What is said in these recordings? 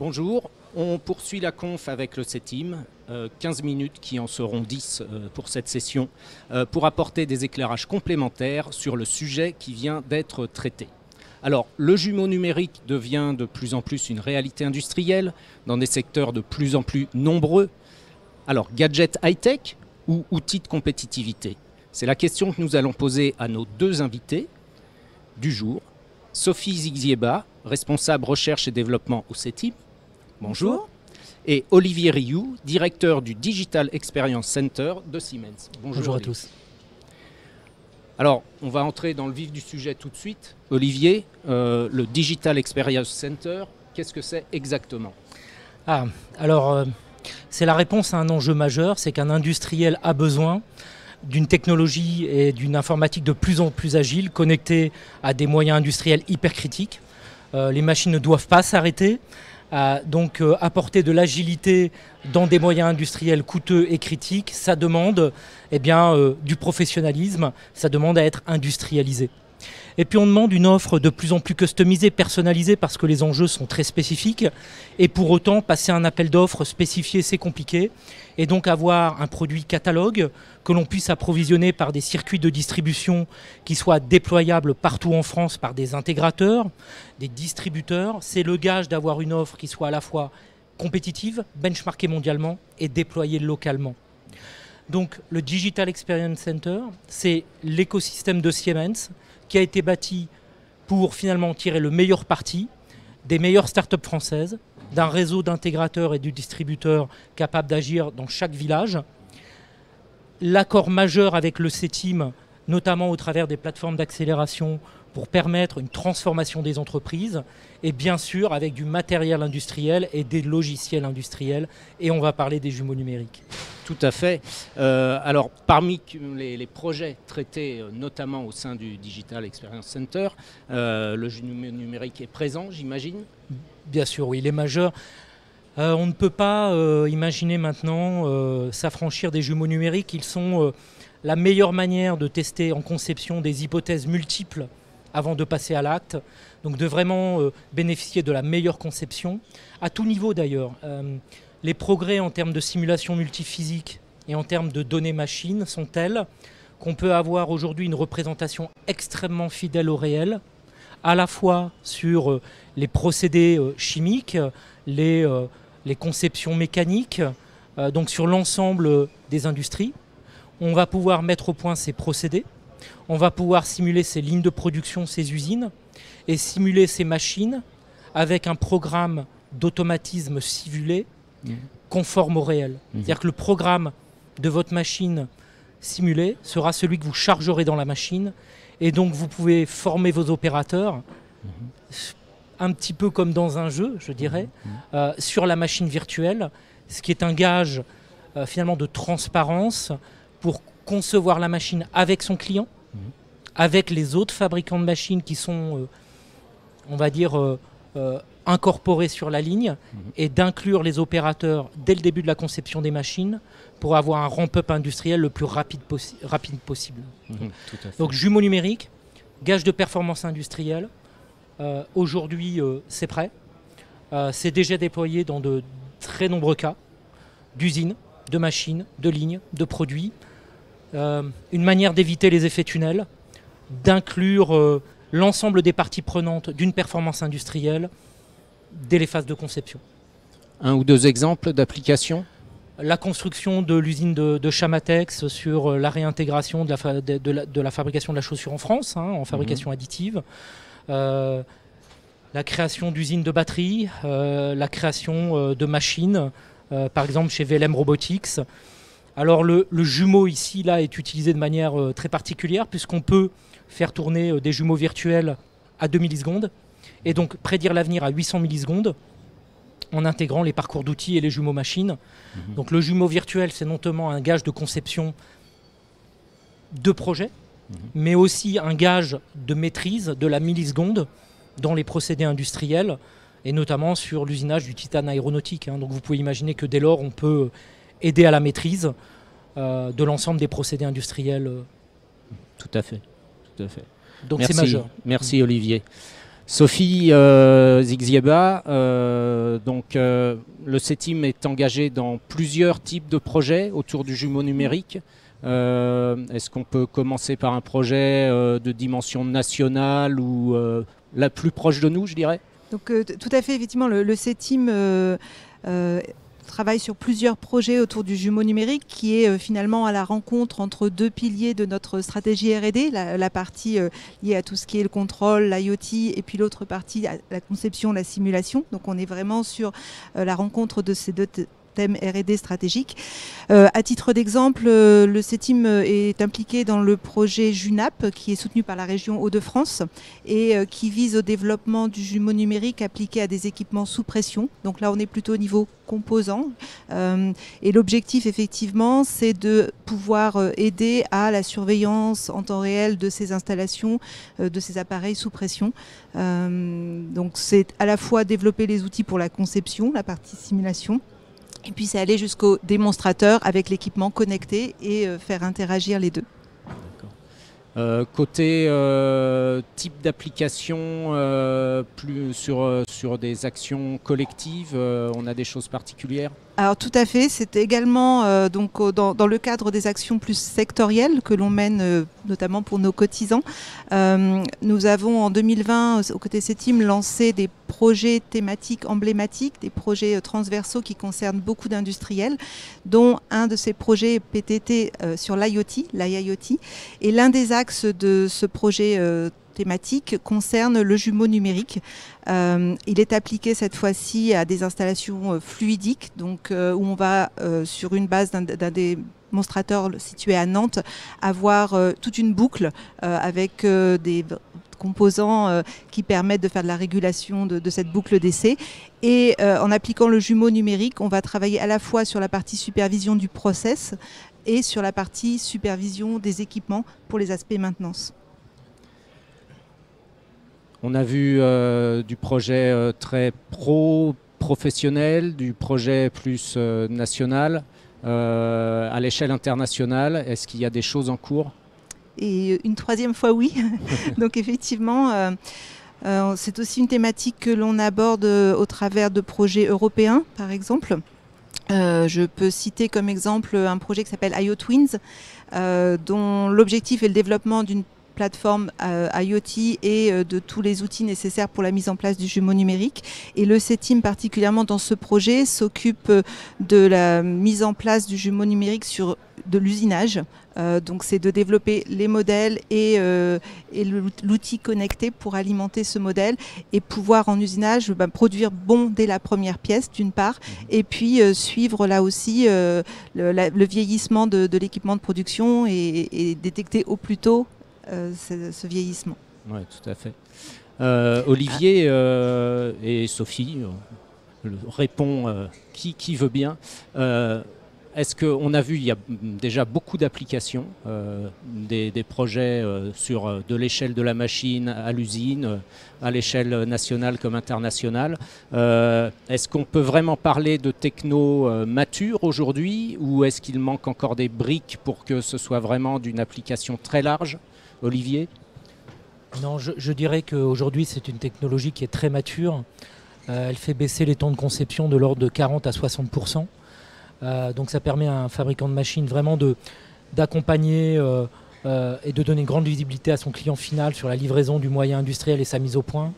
Bonjour, on poursuit la conf avec le CETIM, 15 minutes qui en seront 10 pour cette session, pour apporter des éclairages complémentaires sur le sujet qui vient d'être traité. Alors, le jumeau numérique devient de plus en plus une réalité industrielle dans des secteurs de plus en plus nombreux. Alors, gadget high-tech ou outils de compétitivité? C'est la question que nous allons poser à nos deux invités du jour. Sophie Zigieba, responsable recherche et développement au CETIM. Bonjour. Et Olivier Rioux, directeur du Digital Experience Center de Siemens. Bonjour à tous. Alors, on va entrer dans le vif du sujet tout de suite. Olivier, le Digital Experience Center, qu'est-ce que c'est exactement? C'est la réponse à un enjeu majeur, c'est qu'un industriel a besoin d'une technologie et d'une informatique de plus en plus agile, connectée à des moyens industriels hyper critiques. Les machines ne doivent pas s'arrêter. Donc apporter de l'agilité dans des moyens industriels coûteux et critiques, ça demande du professionnalisme, ça demande à être industrialisé. Et puis on demande une offre de plus en plus customisée, personnalisée, parce que les enjeux sont très spécifiques. Et pour autant, passer un appel d'offres spécifié, c'est compliqué. Et donc avoir un produit catalogue que l'on puisse approvisionner par des circuits de distribution qui soient déployables partout en France par des intégrateurs, des distributeurs, c'est le gage d'avoir une offre qui soit à la fois compétitive, benchmarkée mondialement et déployée localement. Donc le Digital Experience Center, c'est l'écosystème de Siemens qui a été bâti pour finalement tirer le meilleur parti des meilleures startups françaises, d'un réseau d'intégrateurs et de distributeurs capables d'agir dans chaque village. L'accord majeur avec le CETIM, notamment au travers des plateformes d'accélération pour permettre une transformation des entreprises, et bien sûr avec du matériel industriel et des logiciels industriels, et on va parler des jumeaux numériques. Tout à fait. Alors, parmi les projets traités, notamment au sein du Digital Experience Center, le jumeau numérique est présent, j'imagine? Bien sûr, oui, il est majeur. On ne peut pas imaginer maintenant s'affranchir des jumeaux numériques. Ils sont la meilleure manière de tester en conception des hypothèses multiples avant de passer à l'acte. Donc de vraiment bénéficier de la meilleure conception, à tout niveau d'ailleurs. Les progrès en termes de simulation multiphysique et en termes de données machines sont tels qu'on peut avoir aujourd'hui une représentation extrêmement fidèle au réel, à la fois sur les procédés chimiques, les conceptions mécaniques, donc sur l'ensemble des industries. On va pouvoir mettre au point ces procédés, on va pouvoir simuler ces lignes de production, ces usines, et simuler ces machines avec un programme d'automatisme simulé conforme au réel. C'est-à-dire que le programme de votre machine simulée sera celui que vous chargerez dans la machine, et donc vous pouvez former vos opérateurs un petit peu comme dans un jeu, je dirais, sur la machine virtuelle, ce qui est un gage finalement de transparence pour concevoir la machine avec son client, avec les autres fabricants de machines qui sont, on va dire, incorporés sur la ligne, et d'inclure les opérateurs dès le début de la conception des machines pour avoir un ramp-up industriel le plus rapide possible. Tout à fait. Donc jumeaux numériques, gage de performance industrielle. Aujourd'hui, c'est prêt. C'est déjà déployé dans de très nombreux cas d'usines, de machines, de lignes, de produits. Une manière d'éviter les effets tunnels, d'inclure l'ensemble des parties prenantes d'une performance industrielle dès les phases de conception. Un ou deux exemples d'applications? La construction de l'usine de Chamatex sur la réintégration de la fabrication de la chaussure en France, en fabrication additive. La création d'usines de batteries, la création de machines, par exemple chez VLM Robotics. Alors le jumeau ici là, est utilisé de manière très particulière, puisqu'on peut faire tourner des jumeaux virtuels à 2 millisecondes, et donc prédire l'avenir à 800 millisecondes, en intégrant les parcours d'outils et les jumeaux machines. Donc le jumeau virtuel, c'est notamment un gage de conception de projet, mais aussi un gage de maîtrise de la milliseconde dans les procédés industriels, et notamment sur l'usinage du titane aéronautique. Donc vous pouvez imaginer que dès lors, on peut aider à la maîtrise de l'ensemble des procédés industriels. Tout à fait. Tout à fait. Donc c'est majeur. Merci Olivier. Sophie Zixieba, donc le CETIM est engagé dans plusieurs types de projets autour du jumeau numérique. Est-ce qu'on peut commencer par un projet de dimension nationale ou la plus proche de nous, je dirais? Donc tout à fait, effectivement, le CETIM travaille sur plusieurs projets autour du jumeau numérique qui est finalement à la rencontre entre deux piliers de notre stratégie R&D, la partie liée à tout ce qui est le contrôle, l'IoT, et puis l'autre partie, la conception, la simulation. Donc on est vraiment sur la rencontre de ces deux thème R&D stratégique. À titre d'exemple, le CETIM est impliqué dans le projet JUNAP qui est soutenu par la région Hauts-de-France et qui vise au développement du jumeau numérique appliqué à des équipements sous pression. Donc là, on est plutôt au niveau composant. Et l'objectif, effectivement, c'est de pouvoir aider à la surveillance en temps réel de ces installations, de ces appareils sous pression. Donc c'est à la fois développer les outils pour la conception, la partie simulation, et puis c'est aller jusqu'au démonstrateur avec l'équipement connecté et faire interagir les deux. Côté type d'application, plus sur des actions collectives, on a des choses particulières? Alors tout à fait, c'est également donc, dans le cadre des actions plus sectorielles que l'on mène notamment pour nos cotisants. Nous avons en 2020 aux côtés CETIM lancé des projets thématiques emblématiques, des projets transversaux qui concernent beaucoup d'industriels, dont un de ces projets PTT sur l'IoT. Et l'un des axes de ce projet thématique concerne le jumeau numérique. Il est appliqué cette fois-ci à des installations fluidiques, donc où on va sur une base d'un démonstrateur situé à Nantes avoir toute une boucle avec des composants qui permettent de faire de la régulation de cette boucle d'essai. Et en appliquant le jumeau numérique, on va travailler à la fois sur la partie supervision du process et sur la partie supervision des équipements pour les aspects maintenance. On a vu du projet très professionnel, du projet plus national. À l'échelle internationale, est-ce qu'il y a des choses en cours? Et une troisième fois, oui. Donc effectivement, c'est aussi une thématique que l'on aborde au travers de projets européens, par exemple. Je peux citer comme exemple un projet qui s'appelle IoTwins, dont l'objectif est le développement d'une plateforme IoT et de tous les outils nécessaires pour la mise en place du jumeau numérique. Et le CETIM, particulièrement dans ce projet, s'occupe de la mise en place du jumeau numérique sur de l'usinage. Donc c'est de développer les modèles et l'outil connecté pour alimenter ce modèle et pouvoir en usinage produire dès la première pièce d'une part, et puis suivre là aussi le vieillissement de l'équipement de production et détecter au plus tôt ce vieillissement. Oui, tout à fait. Olivier et Sophie répond qui veut bien. Est-ce qu'on a vu, il y a déjà beaucoup d'applications, des projets sur de l'échelle de la machine à l'usine, à l'échelle nationale comme internationale. Est-ce qu'on peut vraiment parler de techno mature aujourd'hui, ou est-ce qu'il manque encore des briques pour que ce soit vraiment d'une application très large? Olivier? Non, je dirais qu'aujourd'hui c'est une technologie qui est très mature. Elle fait baisser les temps de conception de l'ordre de 40 à 60%. Donc ça permet à un fabricant de machines vraiment d'accompagner et de donner une grande visibilité à son client final sur la livraison du moyen industriel et sa mise au point.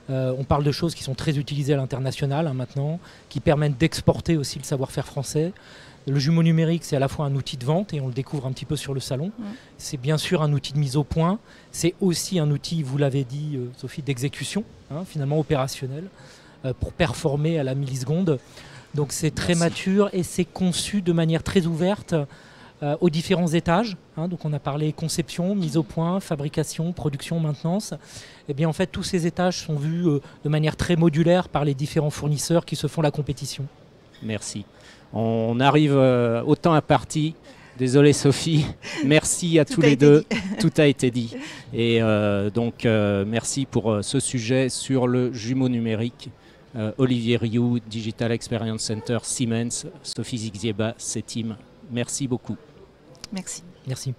On parle de choses qui sont très utilisées à l'international maintenant, qui permettent d'exporter aussi le savoir-faire français. Le jumeau numérique, c'est à la fois un outil de vente, et on le découvre un petit peu sur le salon. C'est bien sûr un outil de mise au point. C'est aussi un outil, vous l'avez dit, Sophie, d'exécution, finalement opérationnel, pour performer à la milliseconde. Donc c'est très mature et c'est conçu de manière très ouverte aux différents étages. Donc on a parlé conception, mise au point, fabrication, production, maintenance. Et bien en fait tous ces étages sont vus de manière très modulaire par les différents fournisseurs qui se font la compétition. Merci. On arrive au temps imparti. Désolé Sophie, merci à tous les deux. Tout a été dit. Et donc merci pour ce sujet sur le jumeau numérique. Olivier Rioux, Digital Experience Center, Siemens, Sophie Zixieba, CETIM. Merci beaucoup. Merci. Merci.